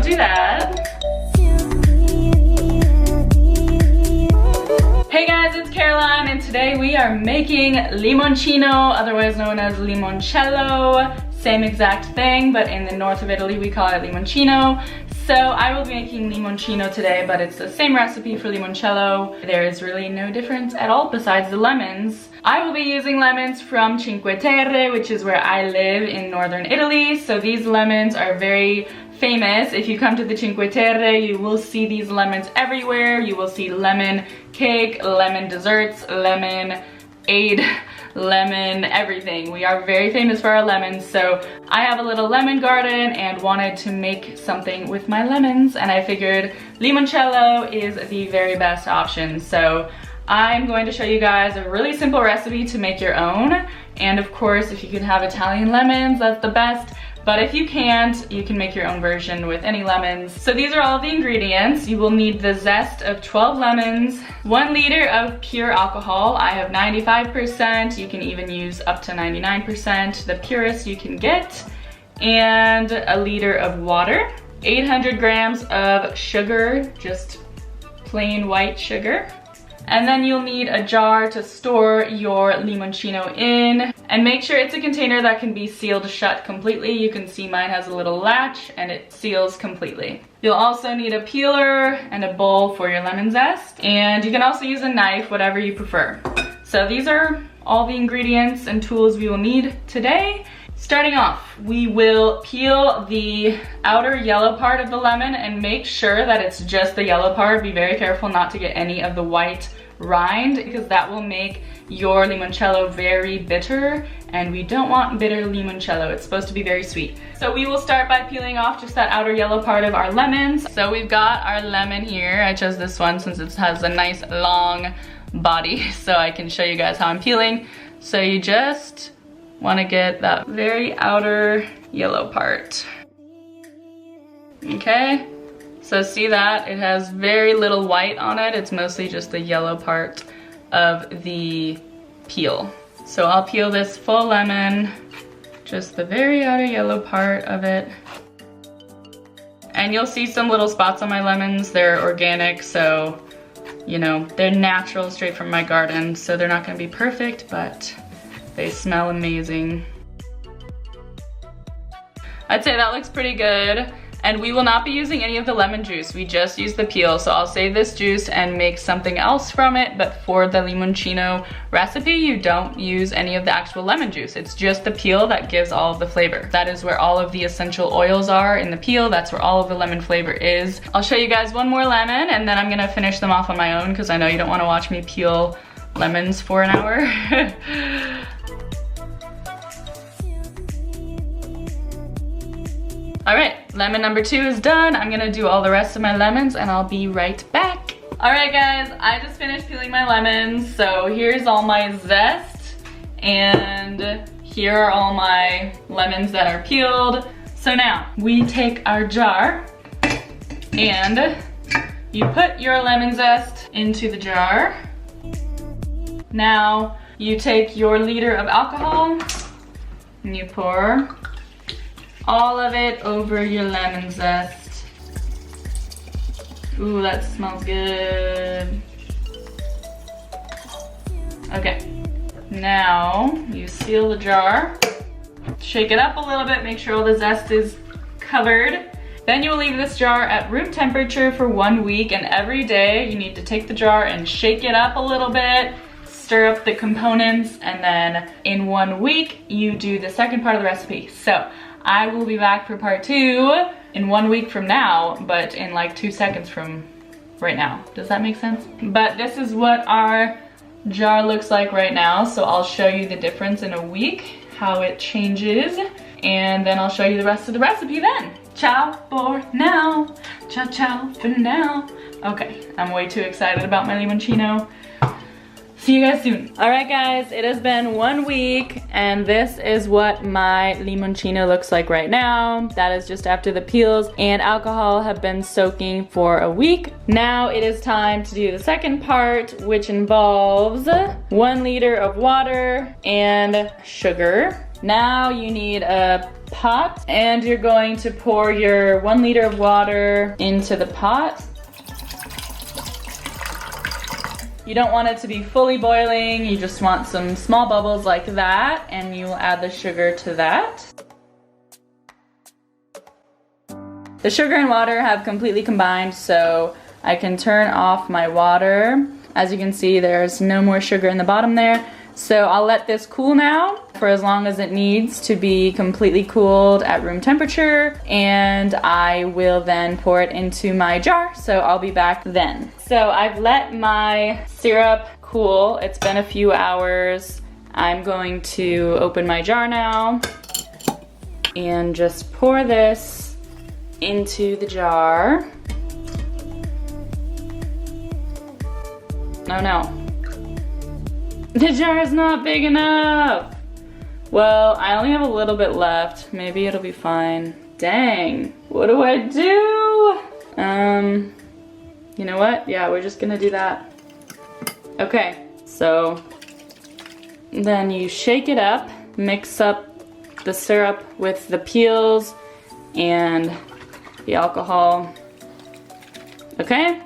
do that. Hey guys, it's Caroline, and today we are making limoncino, otherwise known as limoncello. Same exact thing, but in the north of Italy we call it limoncino. So I will be making limoncino today, but it's the same recipe for limoncello. There is really no difference at all besides the lemons. I will be using lemons from Cinque Terre, which is where I live in northern Italy. So these lemons are very famous. If you come to the Cinque Terre, you will see these lemons everywhere. You will see lemon cake, lemon desserts, lemonade, lemon everything. We are very famous for our lemons, so I have a little lemon garden and wanted to make something with my lemons, and I figured limoncello is the very best option. So I'm going to show you guys a really simple recipe to make your own, and of course if you can have Italian lemons, that's the best. But if you can't, you can make your own version with any lemons. So these are all of the ingredients. You will need the zest of 12 lemons, 1 liter of pure alcohol. I have 95%, you can even use up to 99%, the purest you can get, and a liter of water, 800 grams of sugar, just plain white sugar. And then you'll need a jar to store your limoncino in. And make sure it's a container that can be sealed shut completely. You can see mine has a little latch and it seals completely. You'll also need a peeler and a bowl for your lemon zest. And you can also use a knife, whatever you prefer. So these are all the ingredients and tools we will need today. Starting off, we will peel the outer yellow part of the lemon and make sure that it's just the yellow part. Be very careful not to get any of the white rind, because that will make your limoncello very bitter, and we don't want bitter limoncello. It's supposed to be very sweet. So we will start by peeling off just that outer yellow part of our lemons. So we've got our lemon here. I chose this one since it has a nice long body, so I can show you guys how I'm peeling. So you just want to get that very outer yellow part. Okay, so see that? It has very little white on it. It's mostly just the yellow part of the peel. So I'll peel this full lemon, just the very outer yellow part of it. And you'll see some little spots on my lemons. They're organic, so you know, they're natural, straight from my garden, so they're not gonna be perfect, but they smell amazing. I'd say that looks pretty good. And we will not be using any of the lemon juice. We just use the peel. So I'll save this juice and make something else from it. But for the limoncino recipe, you don't use any of the actual lemon juice. It's just the peel that gives all of the flavor. That is where all of the essential oils are in the peel. That's where all of the lemon flavor is. I'll show you guys one more lemon and then I'm gonna finish them off on my own because I know you don't wanna watch me peel lemons for an hour. All right, lemon number 2 is done. I'm gonna do all the rest of my lemons and I'll be right back. All right guys, I just finished peeling my lemons. So here's all my zest and here are all my lemons that are peeled. So now we take our jar and you put your lemon zest into the jar. Now you take your liter of alcohol and you pour all of it over your lemon zest. Ooh, that smells good. Okay, now you seal the jar. Shake it up a little bit, make sure all the zest is covered. Then you will leave this jar at room temperature for 1 week, and every day you need to take the jar and shake it up a little bit, stir up the components, and then in 1 week you do the second part of the recipe. So I will be back for part 2 in 1 week from now, but in like 2 seconds from right now. Does that make sense? But this is what our jar looks like right now. So I'll show you the difference in a week, how it changes, and then I'll show you the rest of the recipe then. Ciao for now. Ciao, ciao for now. Okay, I'm way too excited about my limoncino. See you guys soon. All right guys, it has been 1 week and this is what my limoncino looks like right now. That is just after the peels and alcohol have been soaking for a week. Now it is time to do the second part, which involves 1 liter of water and sugar. now you need a pot, and you're going to pour your 1 liter of water into the pot. You don't want it to be fully boiling, you just want some small bubbles like that, and you will add the sugar to that. The sugar and water have completely combined, so I can turn off my water. As you can see, there's no more sugar in the bottom there. So I'll let this cool now for as long as it needs to be completely cooled at room temperature, and I will then pour it into my jar, so I'll be back then. So I've let my syrup cool. It's been a few hours. I'm going to open my jar now and just pour this into the jar. Oh no. The jar is not big enough. Well, I only have a little bit left. Maybe it'll be fine. Dang, what do I do? You know what? Yeah, we're just gonna do that. Okay, so then you shake it up, mix up the syrup with the peels and the alcohol. Okay?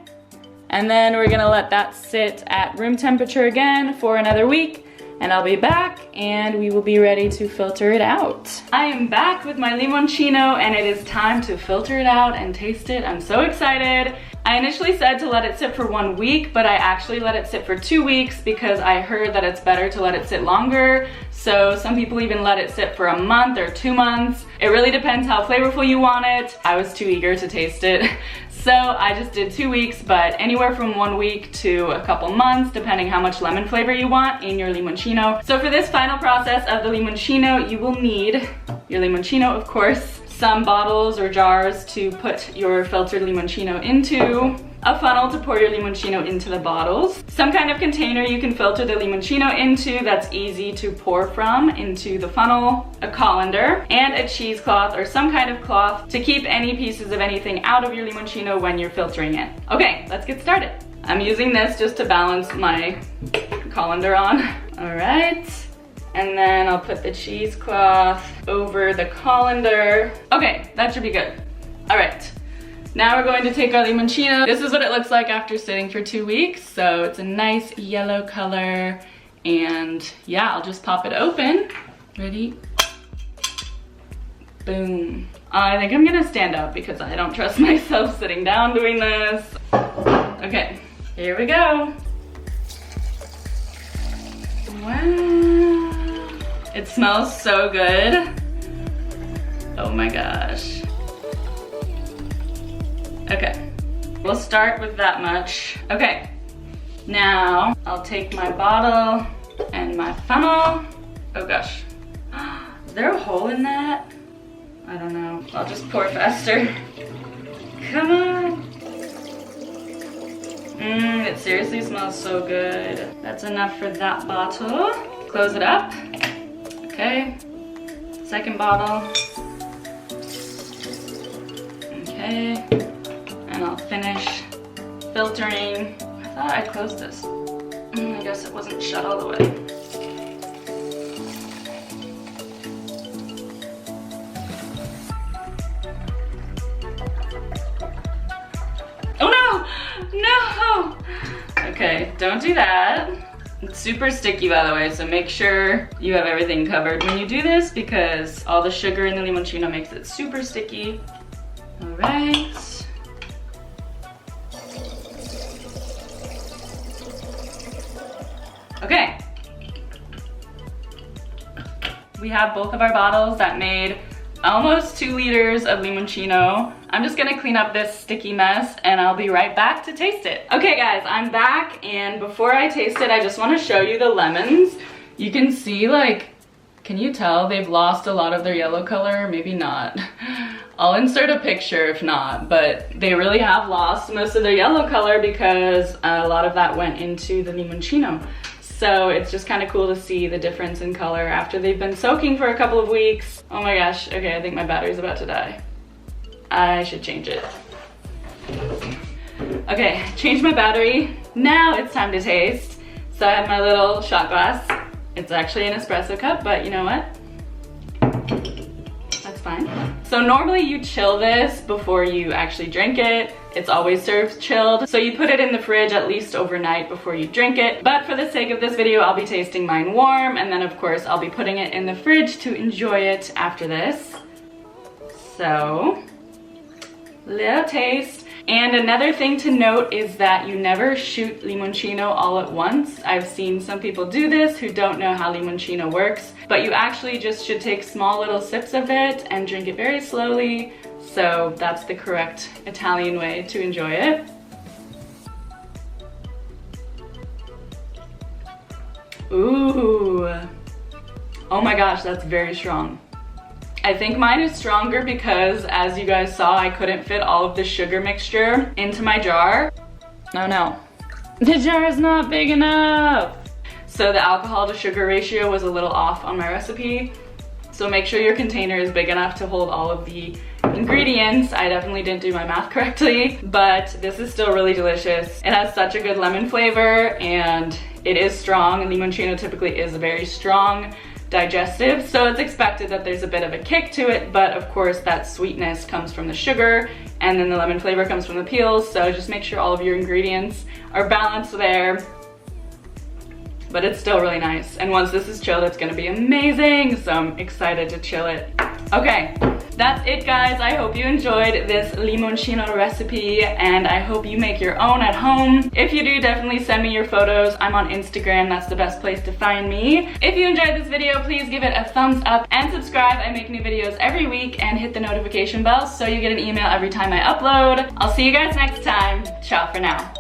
And then we're gonna let that sit at room temperature again for another week, and I'll be back and we will be ready to filter it out. I am back with my limoncino and it is time to filter it out and taste it. I'm so excited. I initially said to let it sit for 1 week, but I actually let it sit for 2 weeks because I heard that it's better to let it sit longer. So some people even let it sit for a month or 2 months. It really depends how flavorful you want it. I was too eager to taste it. So I just did 2 weeks, but anywhere from 1 week to a couple months, depending how much lemon flavor you want in your limoncino. So for this final process of the limoncino, you will need your limoncino, of course, some bottles or jars to put your filtered limoncino into, a funnel to pour your limoncino into the bottles, some kind of container you can filter the limoncino into that's easy to pour from into the funnel, a colander, and a cheesecloth or some kind of cloth to keep any pieces of anything out of your limoncino when you're filtering it. Okay, let's get started. I'm using this just to balance my colander on. All right. And then I'll put the cheesecloth over the colander. Okay, that should be good. All right. Now we're going to take our limoncino. This is what it looks like after sitting for 2 weeks. So it's a nice yellow color. And yeah, I'll just pop it open. Ready? Boom. I think I'm gonna stand up because I don't trust myself sitting down doing this. Okay, here we go. Wow. It smells so good. Oh my gosh. Okay, we'll start with that much. Okay, now I'll take my bottle and my funnel. Oh gosh, is there a hole in that? I don't know, I'll just pour faster. Come on. It seriously smells so good. That's enough for that bottle. Close it up. Okay, second bottle. Okay. And I'll finish filtering. I thought I closed this. I guess it wasn't shut all the way. Oh no! No! Okay, don't do that. It's super sticky, by the way, so make sure you have everything covered when you do this because all the sugar in the limoncino makes it super sticky. All right. Okay, we have both of our bottles that made almost 2 liters of limoncino. I'm just gonna clean up this sticky mess and I'll be right back to taste it. Okay guys, I'm back, and before I taste it, I just wanna show you the lemons. You can see, like, can you tell they've lost a lot of their yellow color? Maybe not. I'll insert a picture if not, but they really have lost most of their yellow color because a lot of that went into the limoncino. So it's just kind of cool to see the difference in color after they've been soaking for a couple of weeks. Oh my gosh, okay, I think my battery's about to die. I should change it. Okay, changed my battery. Now it's time to taste. So I have my little shot glass. It's actually an espresso cup, but you know what? So normally you chill this before you actually drink it. It's always served chilled. So you put it in the fridge at least overnight before you drink it. But for the sake of this video, I'll be tasting mine warm, and then of course I'll be putting it in the fridge to enjoy it after this. So, little taste. And another thing to note is that you never shoot limoncino all at once. I've seen some people do this who don't know how limoncino works, but you actually just should take small little sips of it and drink it very slowly. So that's the correct Italian way to enjoy it. Ooh. Oh my gosh, that's very strong. I think mine is stronger because, as you guys saw, I couldn't fit all of the sugar mixture into my jar. No, the jar is not big enough. So the alcohol to sugar ratio was a little off on my recipe. So make sure your container is big enough to hold all of the ingredients. I definitely didn't do my math correctly, but this is still really delicious. It has such a good lemon flavor and it is strong. Limoncino typically is a very strong digestive, so it's expected that there's a bit of a kick to it, but of course that sweetness comes from the sugar and then the lemon flavor comes from the peels, so just make sure all of your ingredients are balanced there. But it's still really nice, and once this is chilled it's gonna be amazing, so I'm excited to chill it. Okay, that's it guys. I hope you enjoyed this limoncino recipe and I hope you make your own at home. If you do, definitely send me your photos. I'm on Instagram, that's the best place to find me. If you enjoyed this video, please give it a thumbs up and subscribe. I make new videos every week, and hit the notification bell so you get an email every time I upload. I'll see you guys next time. Ciao for now.